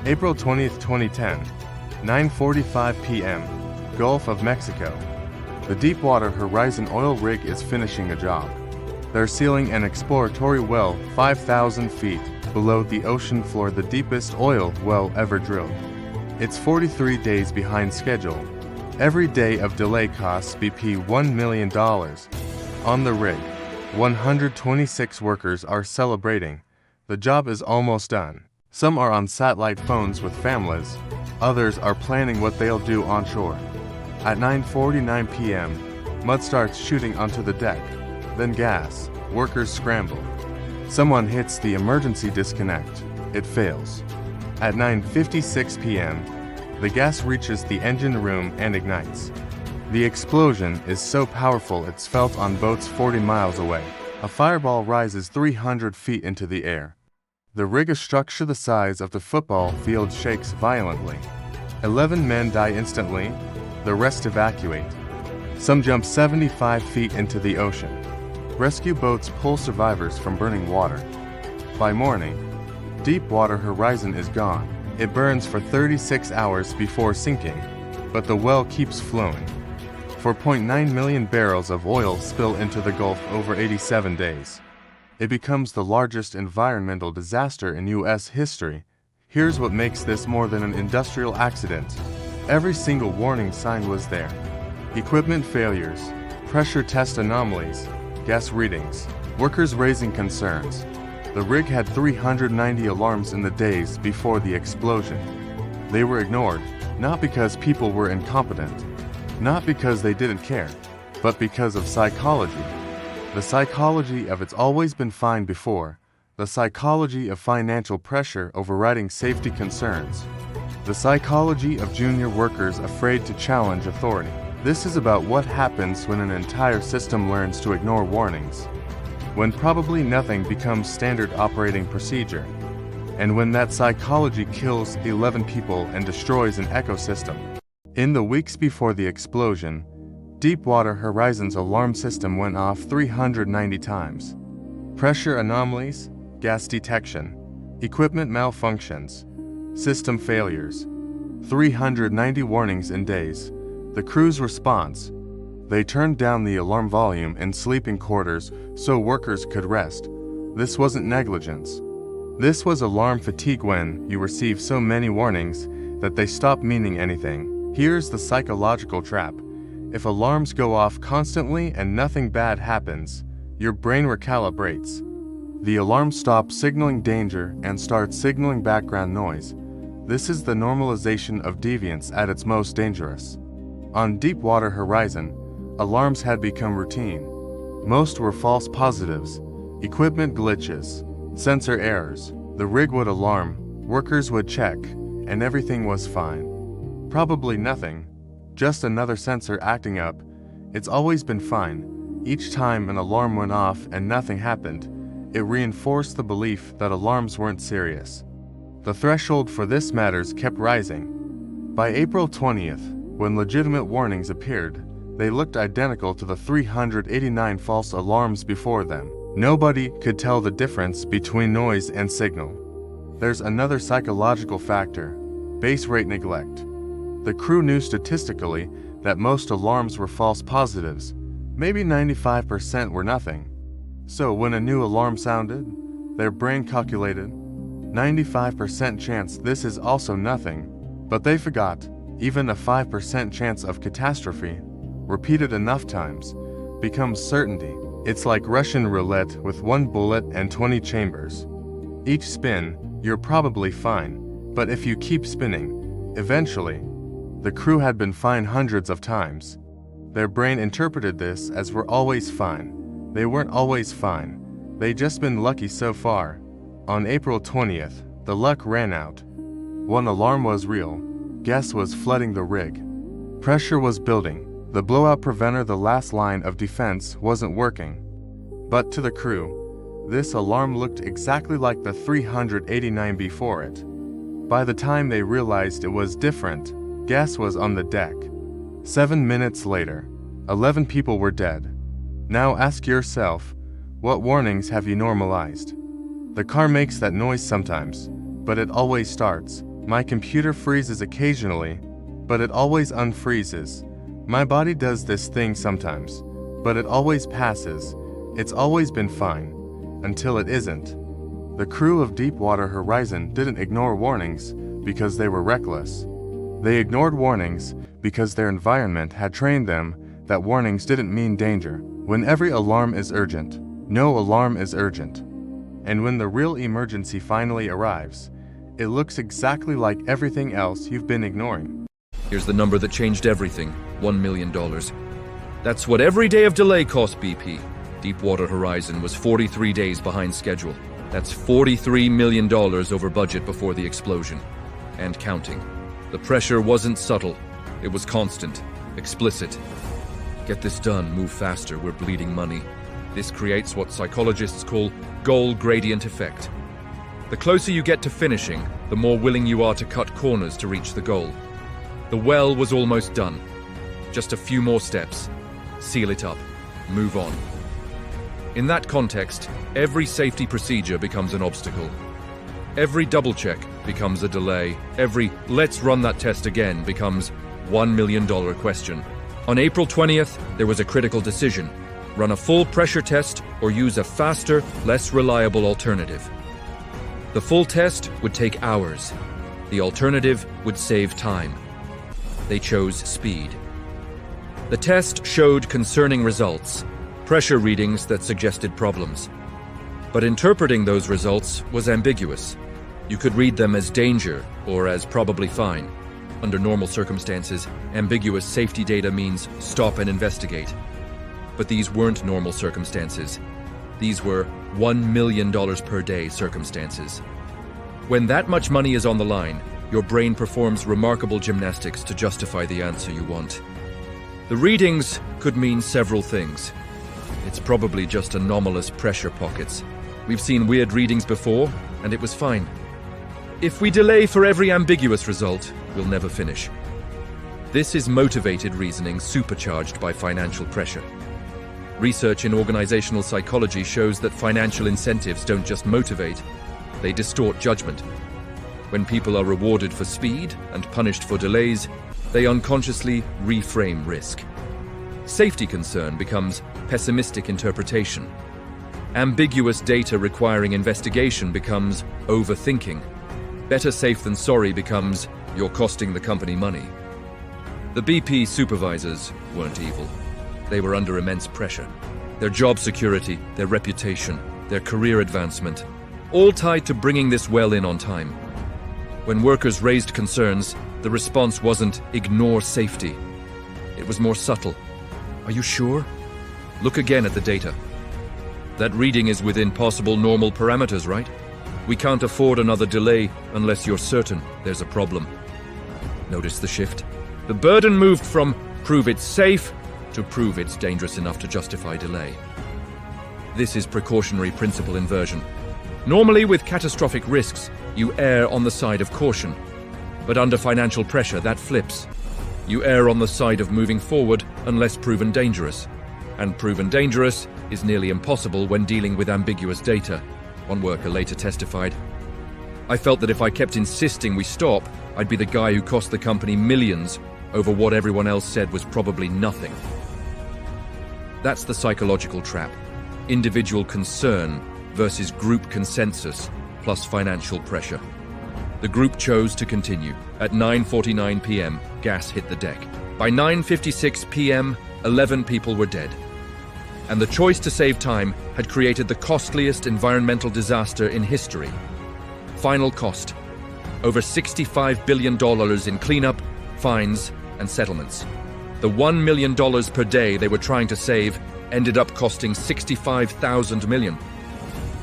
April 20th, 2010, 9:45 p.m., Gulf of Mexico. The Deepwater Horizon oil rig is finishing a job. They're sealing an exploratory well 5,000 feet below the ocean floor, the deepest oil well ever drilled. It's 43 days behind schedule. Every day of delay costs BP $1 million. On the rig, 126 workers are celebrating. The job is almost done. Some are on satellite phones with families. Others are planning what they'll do onshore. At 9:49 p.m., mud starts shooting onto the deck. Then gas. Workers scramble. Someone hits the emergency disconnect. It fails. At 9:56 p.m., the gas reaches the engine room and ignites. The explosion is so powerful it's felt on boats 40 miles away. A fireball rises 300 feet into the air. The rig, a structure the size of the football field, shakes violently. 11 men die instantly. The rest evacuate. Some jump 75 feet into the ocean. Rescue boats pull survivors from burning water. By morning, Deepwater Horizon is gone. It burns for 36 hours before sinking, but the well keeps flowing. 4.9 million barrels of oil spill into the Gulf over 87 days. It becomes the largest environmental disaster in U.S. history. Here's what makes this more than an industrial accident. Every single warning sign was there. Equipment failures, pressure test anomalies, gas readings, workers raising concerns. The rig had 390 alarms in the days before the explosion. They were ignored, not because people were incompetent, not because they didn't care, but because of psychology. The psychology of "it's always been fine before," the psychology of financial pressure overriding safety concerns, the psychology of junior workers afraid to challenge authority. This is about what happens when an entire system learns to ignore warnings, when probably nothing becomes standard operating procedure, and when that psychology kills 11 people and destroys an ecosystem. In the weeks before the explosion, Deepwater Horizon's alarm system went off 390 times. Pressure anomalies, gas detection, equipment malfunctions, system failures. 390 warnings in days. The crew's response: they turned down the alarm volume in sleeping quarters so workers could rest. This wasn't negligence. This was alarm fatigue, when you receive so many warnings that they stop meaning anything. Here's the psychological trap. If alarms go off constantly and nothing bad happens, your brain recalibrates. The alarm stops signaling danger and starts signaling background noise. This is the normalization of deviance at its most dangerous. On Deepwater Horizon, alarms had become routine. Most were false positives, equipment glitches, sensor errors. The rig would alarm, workers would check, and everything was fine. Probably nothing, just another sensor acting up. It's always been fine. Each time an alarm went off and nothing happened, it reinforced the belief that alarms weren't serious. The threshold for this matters kept rising. By April 20th, when legitimate warnings appeared, they looked identical to the 389 false alarms before them. Nobody could tell the difference between noise and signal. There's another psychological factor: base rate neglect. The crew knew statistically that most alarms were false positives. Maybe 95% were nothing. So when a new alarm sounded, their brain calculated 95% chance this is also nothing. But they forgot, even a 5% chance of catastrophe, repeated enough times, becomes certainty. It's like Russian roulette with one bullet and 20 chambers. Each spin, you're probably fine, but if you keep spinning, eventually. The crew had been fine hundreds of times. Their brain interpreted this as "we're always fine." They weren't always fine. They'd just been lucky so far. On April 20th, the luck ran out. One alarm was real. Gas was flooding the rig. Pressure was building. The blowout preventer, the last line of defense, wasn't working. But to the crew, this alarm looked exactly like the 389 before it. By the time they realized it was different, gas was on the deck. 7 minutes later, 11 people were dead. Now ask yourself, what warnings have you normalized? The car makes that noise sometimes, but it always starts. My computer freezes occasionally, but it always unfreezes. My body does this thing sometimes, but it always passes. It's always been fine, until it isn't. The crew of Deepwater Horizon didn't ignore warnings because they were reckless. They ignored warnings because their environment had trained them that warnings didn't mean danger. When every alarm is urgent, no alarm is urgent. And when the real emergency finally arrives, it looks exactly like everything else you've been ignoring. Here's the number that changed everything, $1 million. That's what every day of delay cost BP. Deepwater Horizon was 43 days behind schedule. That's $43 million over budget before the explosion. And counting. The pressure wasn't subtle. It was constant, explicit. Get this done, move faster, we're bleeding money. This creates what psychologists call goal gradient effect. The closer you get to finishing, the more willing you are to cut corners to reach the goal. The well was almost done. Just a few more steps. Seal it up. Move on. In that context, every safety procedure becomes an obstacle. Every double check becomes a delay. Every "let's run that test again" becomes $1 million question. On April 20th, there was a critical decision. Run a full pressure test or use a faster, less reliable alternative. The full test would take hours. The alternative would save time. They chose speed. The test showed concerning results, pressure readings that suggested problems. But interpreting those results was ambiguous. You could read them as danger or as probably fine. Under normal circumstances, ambiguous safety data means stop and investigate. But these weren't normal circumstances. These were $1 million per day circumstances. When that much money is on the line, your brain performs remarkable gymnastics to justify the answer you want. The readings could mean several things. It's probably just anomalous pressure pockets. We've seen weird readings before, and it was fine. If we delay for every ambiguous result, we'll never finish. This is motivated reasoning supercharged by financial pressure. Research in organizational psychology shows that financial incentives don't just motivate, they distort judgment. When people are rewarded for speed and punished for delays, they unconsciously reframe risk. Safety concern becomes pessimistic interpretation. Ambiguous data requiring investigation becomes overthinking. Better safe than sorry becomes you're costing the company money. The BP supervisors weren't evil. They were under immense pressure. Their job security, their reputation, their career advancement, all tied to bringing this well in on time. When workers raised concerns, the response wasn't ignore safety. It was more subtle. Are you sure? Look again at the data. That reading is within possible normal parameters, right? We can't afford another delay unless you're certain there's a problem. Notice the shift? The burden moved from prove it's safe to prove it's dangerous enough to justify delay. This is precautionary principle inversion. Normally, with catastrophic risks, you err on the side of caution. But under financial pressure, that flips. You err on the side of moving forward unless proven dangerous. And proven dangerous is nearly impossible when dealing with ambiguous data. One worker later testified, "I felt that if I kept insisting we stop, I'd be the guy who cost the company millions over what everyone else said was probably nothing." That's the psychological trap. Individual concern versus group consensus plus financial pressure. The group chose to continue. At 9:49 p.m., gas hit the deck. By 9:56 p.m., 11 people were dead. And the choice to save time had created the costliest environmental disaster in history. Final cost: over $65 billion in cleanup, fines, and settlements. The $1 million per day they were trying to save ended up costing $65,000 million.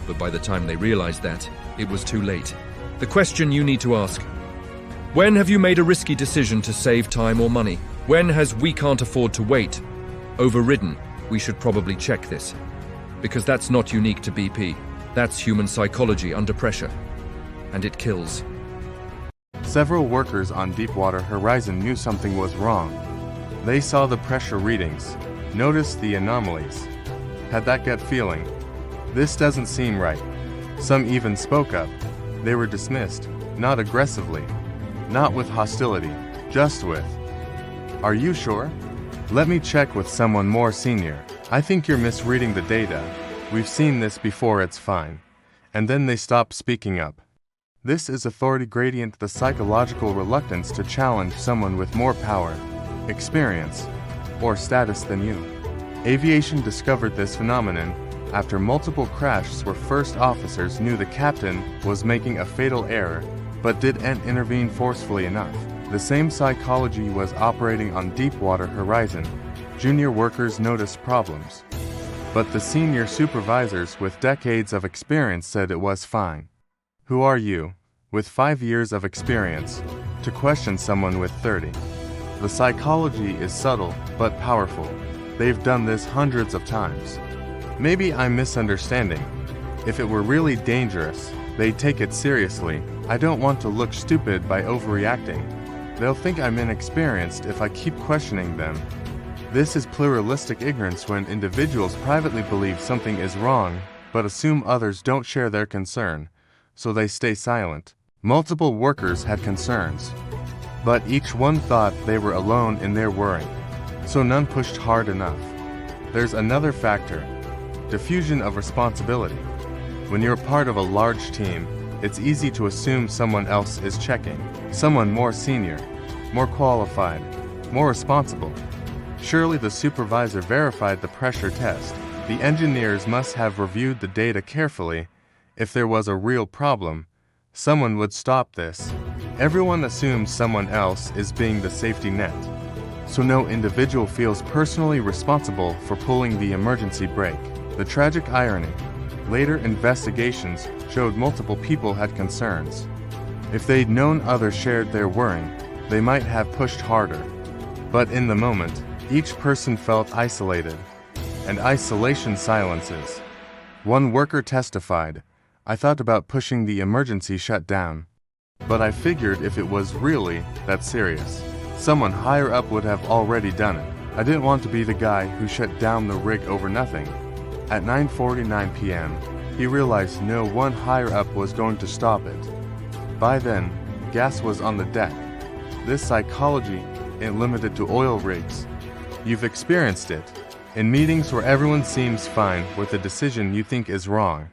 But by the time they realized that, it was too late. The question you need to ask: when have you made a risky decision to save time or money? When has "we can't afford to wait" overridden "we should probably check this"? Because that's not unique to BP. That's human psychology under pressure. And it kills. Several workers on Deepwater Horizon knew something was wrong. They saw the pressure readings, noticed the anomalies, had that gut feeling. This doesn't seem right. Some even spoke up. They were dismissed, not aggressively, Not with hostility, just with, "Are you sure? Let me check with someone more senior. I think you're misreading the data. We've seen this before, it's fine." And then they stop speaking up. This is authority gradient, the psychological reluctance to challenge someone with more power, experience, or status than you. Aviation discovered this phenomenon after multiple crashes where first officers knew the captain was making a fatal error but didn't intervene forcefully enough. The same psychology was operating on Deepwater Horizon. Junior workers noticed problems, but the senior supervisors with decades of experience said it was fine. Who are you, with 5 years of experience, to question someone with 30? The psychology is subtle but powerful. They've done this hundreds of times. Maybe I'm misunderstanding. If it were really dangerous, they'd take it seriously. I don't want to look stupid by overreacting. They'll think I'm inexperienced if I keep questioning them. This is pluralistic ignorance when individuals privately believe something is wrong but assume others don't share their concern, so they stay silent. Multiple workers had concerns, but each one thought they were alone in their worry, so none pushed hard enough. There's another factor: diffusion of responsibility. When you're part of a large team, it's easy to assume someone else is checking. Someone more senior, more qualified, more responsible. Surely the supervisor verified the pressure test. The engineers must have reviewed the data carefully. If there was a real problem, someone would stop this. Everyone assumes someone else is being the safety net, so no individual feels personally responsible for pulling the emergency brake. The tragic irony: later investigations showed multiple people had concerns. If they'd known others shared their worry, they might have pushed harder. But in the moment, each person felt isolated, and isolation silences. One worker testified, "I thought about pushing the emergency shutdown, but I figured if it was really that serious, someone higher up would have already done it. I didn't want to be the guy who shut down the rig over nothing." At 9:49 p.m., he realized no one higher up was going to stop it. By then, gas was on the deck. This psychology ain't limited to oil rigs. You've experienced it in meetings where everyone seems fine with a decision you think is wrong.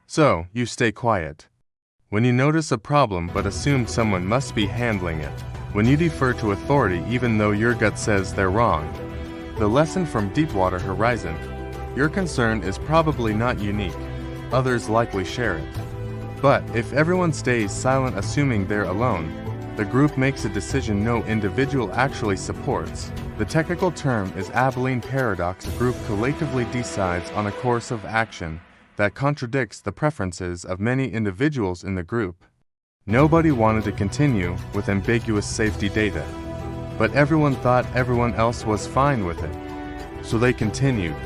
So, you stay quiet. When you notice a problem but assume someone must be handling it. When you defer to authority even though your gut says they're wrong. The lesson from Deepwater Horizon: your concern is probably not unique. Others likely share it. But if everyone stays silent assuming they're alone, the group makes a decision no individual actually supports. The technical term is Abilene paradox. A group collectively decides on a course of action that contradicts the preferences of many individuals in the group. Nobody wanted to continue with ambiguous safety data, but everyone thought everyone else was fine with it. So they continued,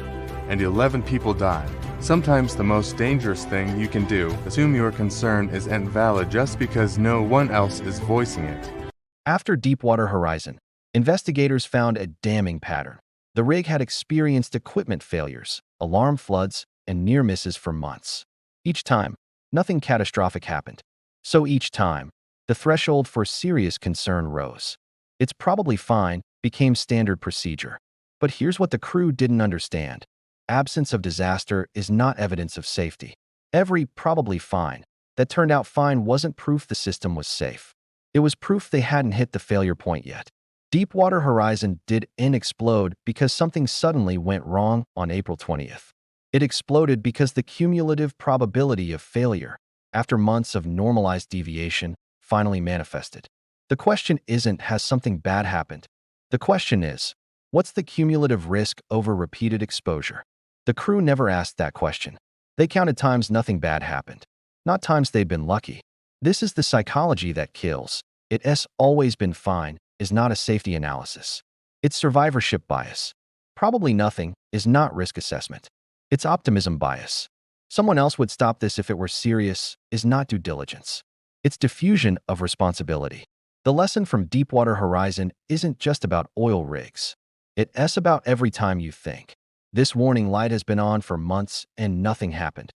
and 11 people died. Sometimes the most dangerous thing you can do, assume your concern isn't valid just because no one else is voicing it. After Deepwater Horizon, investigators found a damning pattern. The rig had experienced equipment failures, alarm floods, and near misses for months. Each time, nothing catastrophic happened. So each time, the threshold for serious concern rose. "It's probably fine" became standard procedure. But here's what the crew didn't understand. Absence of disaster is not evidence of safety. Every "probably fine" that turned out fine wasn't proof the system was safe. It was proof they hadn't hit the failure point yet. Deepwater Horizon didn't explode because something suddenly went wrong on April 20th. It exploded because the cumulative probability of failure, after months of normalized deviation, finally manifested. The question isn't, has something bad happened? The question is, what's the cumulative risk over repeated exposure? The crew never asked that question. They counted times nothing bad happened, not times they'd been lucky. This is the psychology that kills. It's always been fine is not a safety analysis. It's survivorship bias. Probably nothing is not risk assessment. It's optimism bias. Someone else would stop this if it were serious is not due diligence. It's diffusion of responsibility. The lesson from Deepwater Horizon isn't just about oil rigs. It's about every time you think, "This warning light has been on for months and nothing happened.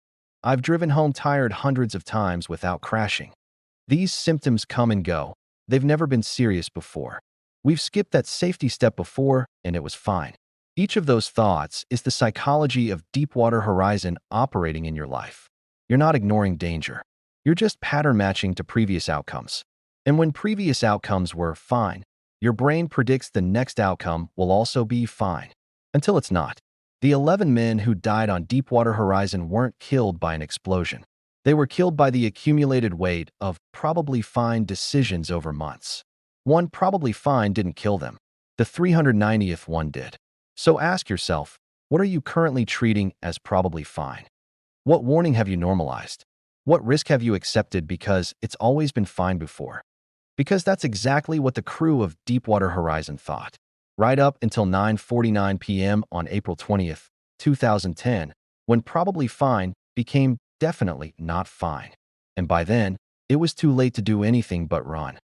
I've driven home tired hundreds of times without crashing." These symptoms come and go, they've never been serious before. We've skipped that safety step before, and it was fine. Each of those thoughts is the psychology of Deepwater Horizon operating in your life. You're not ignoring danger. You're just pattern matching to previous outcomes. And when previous outcomes were fine, your brain predicts the next outcome will also be fine. Until it's not. The 11 men who died on Deepwater Horizon weren't killed by an explosion. They were killed by the accumulated weight of probably fine decisions over months. One probably fine didn't kill them. The 390th one did. So ask yourself, what are you currently treating as probably fine? What warning have you normalized? What risk have you accepted because it's always been fine before? Because that's exactly what the crew of Deepwater Horizon thought. Right up until 9:49 p.m. on April 20th, 2010, when probably fine became definitely not fine. And by then, it was too late to do anything but run.